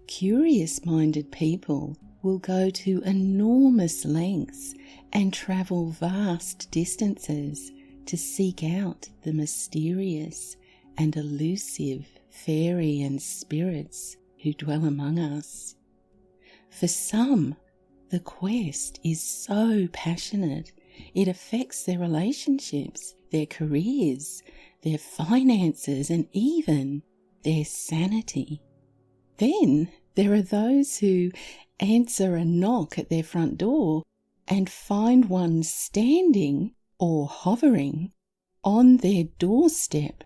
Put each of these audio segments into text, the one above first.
Curious-minded people will go to enormous lengths and travel vast distances to seek out the mysterious and elusive fairy and spirits who dwell among us. For some, the quest is so passionate it affects their relationships, their careers, their finances, and even their sanity. Then there are those who answer a knock at their front door and find one standing or hovering on their doorstep.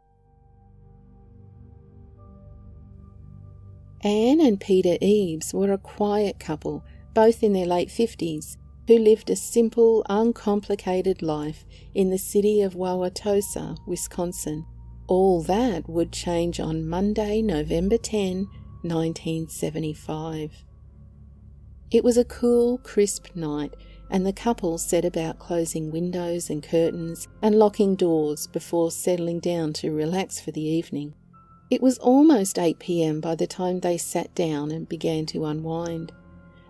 Anne and Peter Eaves were a quiet couple, both in their late 50s, who lived a simple, uncomplicated life in the city of Wauwatosa, Wisconsin. All that would change on Monday, November 10, 1975. It was a cool, crisp night, and the couple set about closing windows and curtains and locking doors before settling down to relax for the evening. It was almost 8 p.m. by the time they sat down and began to unwind.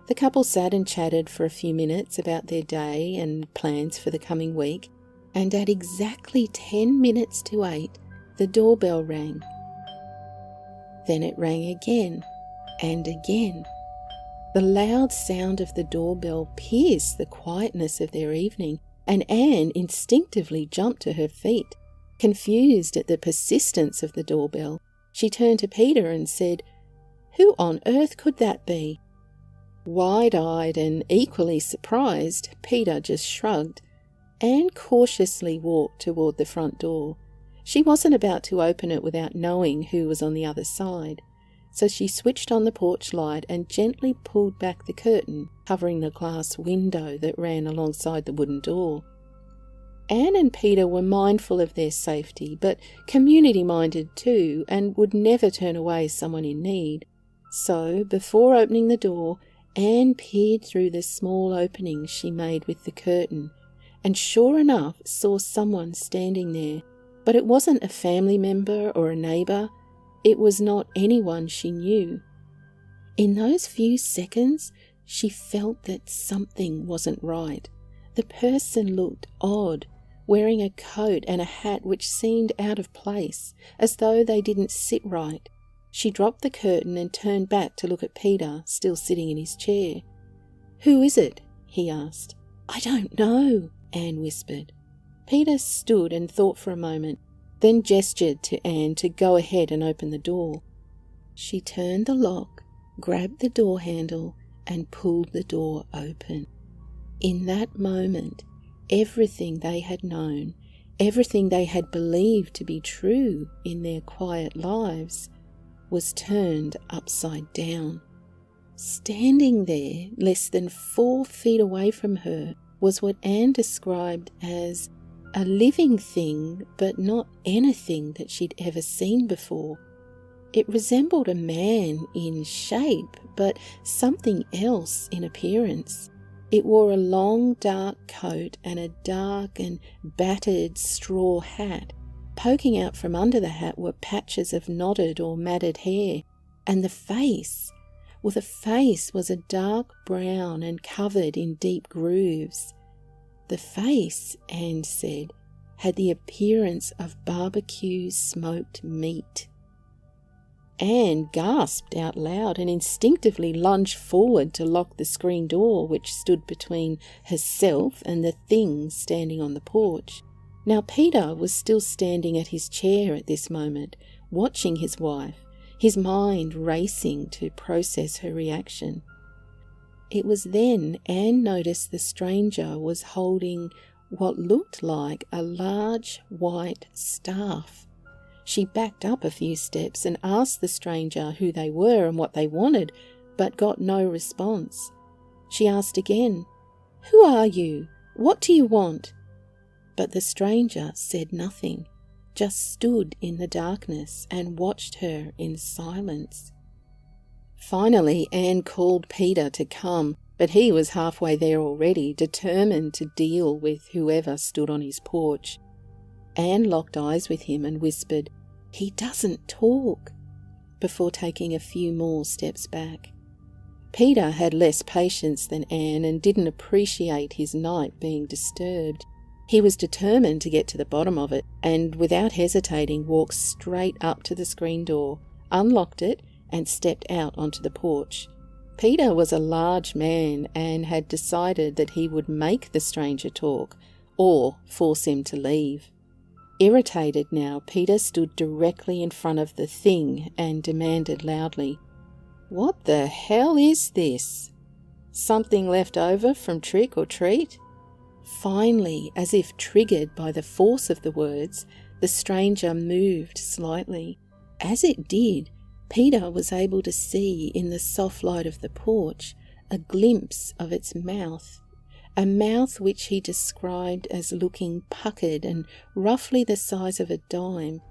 The couple sat and chatted for a few minutes about their day and plans for the coming week, and at exactly 10 minutes to 8, the doorbell rang. Then it rang again and again. The loud sound of the doorbell pierced the quietness of their evening, and Anne instinctively jumped to her feet. Confused at the persistence of the doorbell, she turned to Peter and said, "Who on earth could that be?" Wide-eyed and equally surprised, Peter just shrugged. Anne cautiously walked toward the front door. She wasn't about to open it without knowing who was on the other side, so she switched on the porch light and gently pulled back the curtain, covering the glass window that ran alongside the wooden door. Anne and Peter were mindful of their safety, but community-minded too, and would never turn away someone in need. So, before opening the door, Anne peered through the small opening she made with the curtain, and sure enough saw someone standing there. But it wasn't a family member or a neighbour. It was not anyone she knew. In those few seconds, she felt that something wasn't right. The person looked odd, wearing a coat and a hat which seemed out of place, as though they didn't sit right. She dropped the curtain and turned back to look at Peter, still sitting in his chair. "Who is it?" he asked. "I don't know," Anne whispered. Peter stood and thought for a moment, then gestured to Anne to go ahead and open the door. She turned the lock, grabbed the door handle, and pulled the door open. In that moment, everything they had known, everything they had believed to be true in their quiet lives, was turned upside down. Standing there, less than 4 feet away from her, was what Anne described as a living thing, but not anything that she'd ever seen before. It resembled a man in shape, but something else in appearance. It wore a long, dark coat and a dark and battered straw hat. Poking out from under the hat were patches of knotted or matted hair, and the face was a dark brown and covered in deep grooves. The face, Anne said, had the appearance of barbecue smoked meat. Anne gasped out loud and instinctively lunged forward to lock the screen door which stood between herself and the thing standing on the porch. Now Peter was still standing at his chair at this moment, watching his wife, his mind racing to process her reaction. It was then Anne noticed the stranger was holding what looked like a large white staff. She backed up a few steps and asked the stranger who they were and what they wanted, but got no response. She asked again, "Who are you? What do you want?" But the stranger said nothing, just stood in the darkness and watched her in silence. Finally, Anne called Peter to come, but he was halfway there already, determined to deal with whoever stood on his porch. Anne locked eyes with him and whispered, "He doesn't talk." before taking a few more steps back. Peter had less patience than Anne and didn't appreciate his night being disturbed. He was determined to get to the bottom of it and, without hesitating, walked straight up to the screen door, unlocked it and stepped out onto the porch. Peter was a large man and had decided that he would make the stranger talk or force him to leave. Irritated now, Peter stood directly in front of the thing and demanded loudly, "What the hell is this? Something left over from trick or treat?" Finally, as if triggered by the force of the words, the stranger moved slightly. As it did, Peter was able to see in the soft light of the porch a glimpse of its mouth, a mouth which he described as looking puckered and roughly the size of a dime,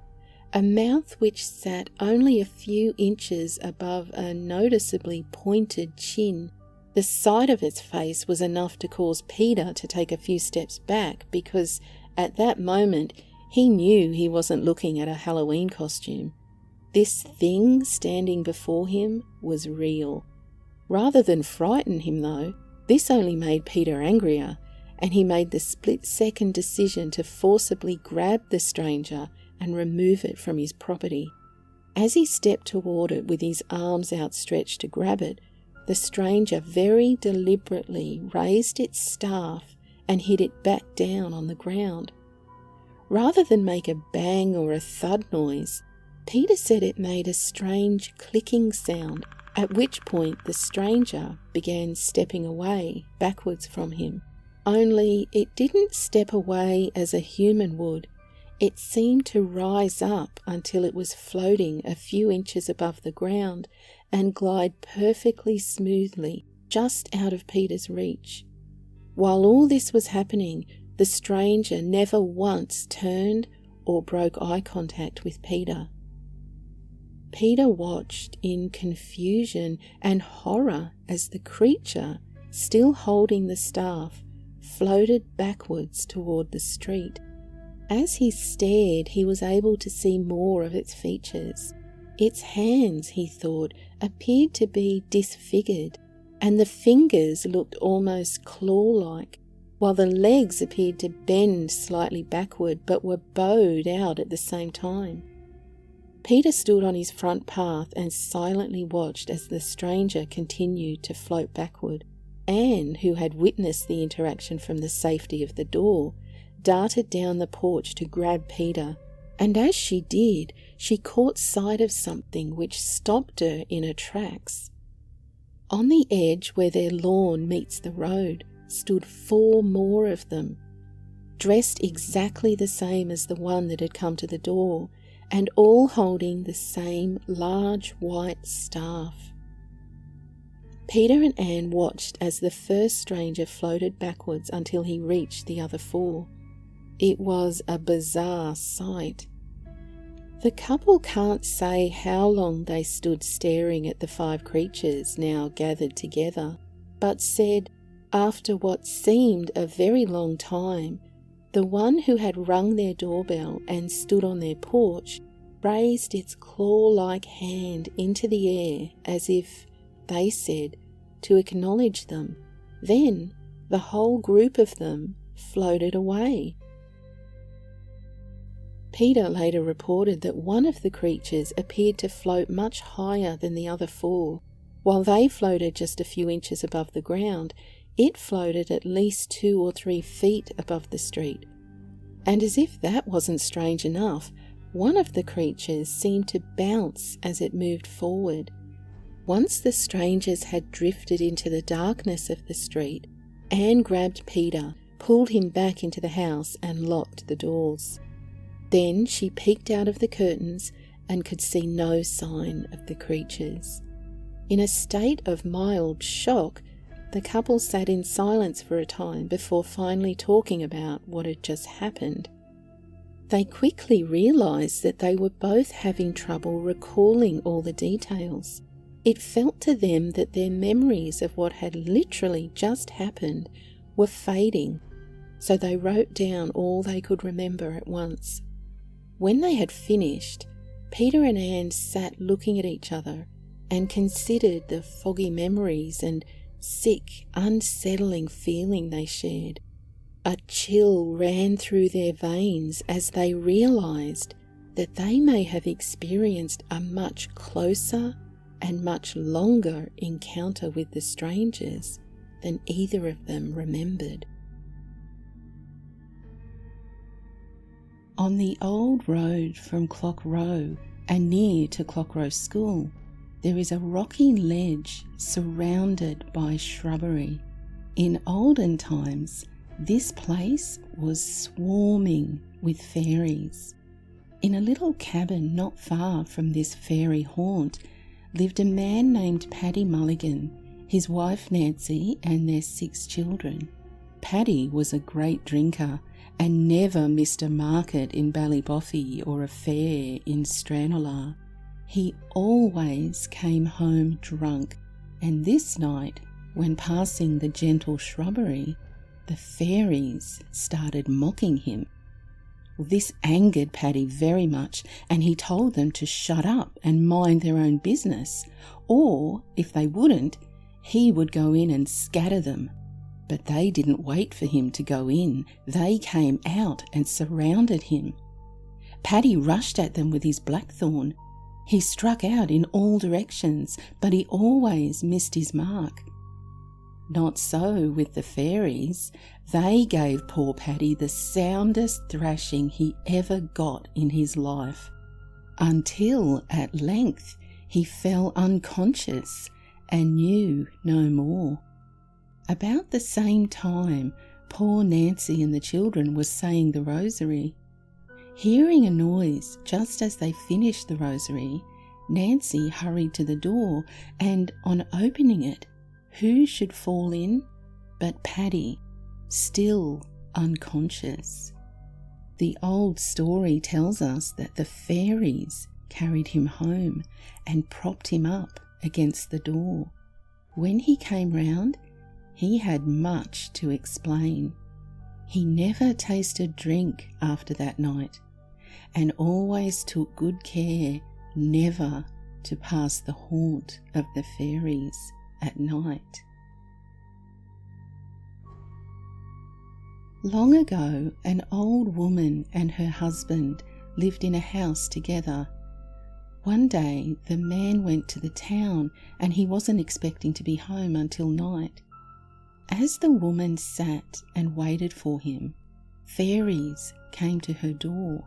a mouth which sat only a few inches above a noticeably pointed chin. The sight of its face was enough to cause Peter to take a few steps back because at that moment he knew he wasn't looking at a Halloween costume. This thing standing before him was real. Rather than frighten him though, this only made Peter angrier, and he made the split-second decision to forcibly grab the stranger and remove it from his property. As he stepped toward it with his arms outstretched to grab it, the stranger very deliberately raised its staff and hit it back down on the ground. Rather than make a bang or a thud noise, Peter said it made a strange clicking sound, at which point the stranger began stepping away backwards from him. Only it didn't step away as a human would. It seemed to rise up until it was floating a few inches above the ground and glide perfectly smoothly just out of Peter's reach. While all this was happening, the stranger never once turned or broke eye contact with Peter. Peter watched in confusion and horror as the creature, still holding the staff, floated backwards toward the street. As he stared, he was able to see more of its features. Its hands, he thought, appeared to be disfigured, and the fingers looked almost claw-like, while the legs appeared to bend slightly backward but were bowed out at the same time. Peter stood on his front path and silently watched as the stranger continued to float backward. Anne, who had witnessed the interaction from the safety of the door, darted down the porch to grab Peter, and as she did, she caught sight of something which stopped her in her tracks. On the edge where their lawn meets the road stood 4 more of them, dressed exactly the same as the one that had come to the door, and all holding the same large white staff. Peter and Anne watched as the first stranger floated backwards until he reached the other 4. It was a bizarre sight. The couple can't say how long they stood staring at the 5 creatures now gathered together, but said, after what seemed a very long time, the one who had rung their doorbell and stood on their porch raised its claw-like hand into the air as if, they said, to acknowledge them. Then the whole group of them floated away. Peter later reported that one of the creatures appeared to float much higher than the other 4. While they floated just a few inches above the ground, it floated at least 2 or 3 feet above the street. And as if that wasn't strange enough, one of the creatures seemed to bounce as it moved forward. Once the strangers had drifted into the darkness of the street, Anne grabbed Peter, pulled him back into the house and locked the doors. Then she peeked out of the curtains and could see no sign of the creatures. In a state of mild shock, the couple sat in silence for a time before finally talking about what had just happened. They quickly realised that they were both having trouble recalling all the details. It felt to them that their memories of what had literally just happened were fading, so they wrote down all they could remember at once. When they had finished, Peter and Anne sat looking at each other and considered the foggy memories and sick, unsettling feeling they shared. A chill ran through their veins as they realised that they may have experienced a much closer and much longer encounter with the strangers than either of them remembered. On the old road from Clock Row and near to Clock Row School, there is a rocky ledge surrounded by shrubbery. In olden times, this place was swarming with fairies. In a little cabin not far from this fairy haunt lived a man named Paddy Mulligan, his wife Nancy, and their 6 children. Paddy was a great drinker and never missed a market in Ballybofey or a fair in Stranraer. He always came home drunk, and this night, when passing the gentle shrubbery, the fairies started mocking him. This angered Paddy very much, and he told them to shut up and mind their own business, or, if they wouldn't, he would go in and scatter them. But they didn't wait for him to go in. They came out and surrounded him. Paddy rushed at them with his blackthorn. He struck out in all directions, but he always missed his mark. Not so with the fairies. They gave poor Paddy the soundest thrashing he ever got in his life, until at length he fell unconscious and knew no more. About the same time, poor Nancy and the children were saying the rosary. Hearing a noise just as they finished the rosary, Nancy hurried to the door, and on opening it, who should fall in but Paddy, still unconscious. The old story tells us that the fairies carried him home and propped him up against the door. When he came round, he had much to explain. He never tasted drink after that night, and always took good care never to pass the haunt of the fairies at night. Long ago, an old woman and her husband lived in a house together. One day, the man went to the town and he wasn't expecting to be home until night. As the woman sat and waited for him, fairies came to her door.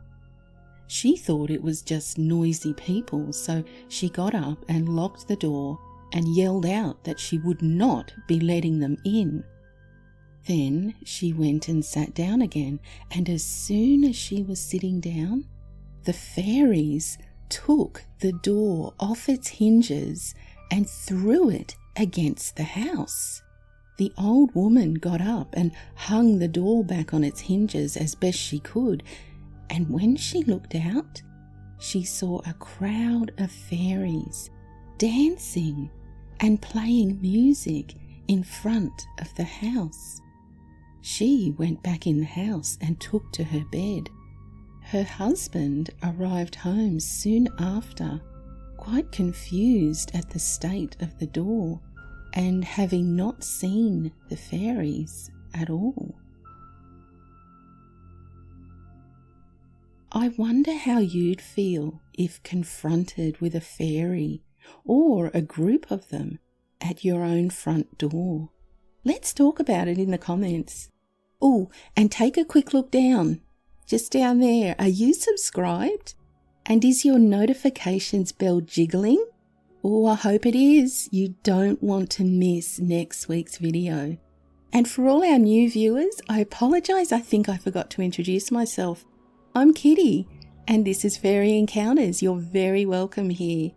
She thought it was just noisy people, so she got up and locked the door and yelled out that she would not be letting them in. Then she went and sat down again, and as soon as she was sitting down, the fairies took the door off its hinges and threw it against the house. The old woman got up and hung the door back on its hinges as best she could, and when she looked out, she saw a crowd of fairies dancing and playing music in front of the house. She went back in the house and took to her bed. Her husband arrived home soon after, quite confused at the state of the door, and having not seen the fairies at all. I wonder how you'd feel if confronted with a fairy or a group of them at your own front door. Let's talk about it in the comments. Oh, and take a quick look down. Just down there, are you subscribed? And is your notifications bell jiggling? Oh, I hope it is. You don't want to miss next week's video. And for all our new viewers, I apologise, I think I forgot to introduce myself. I'm Kitty, and this is Fairy Encounters. You're very welcome here.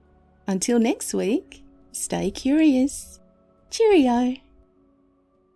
Until next week, stay curious. Cheerio.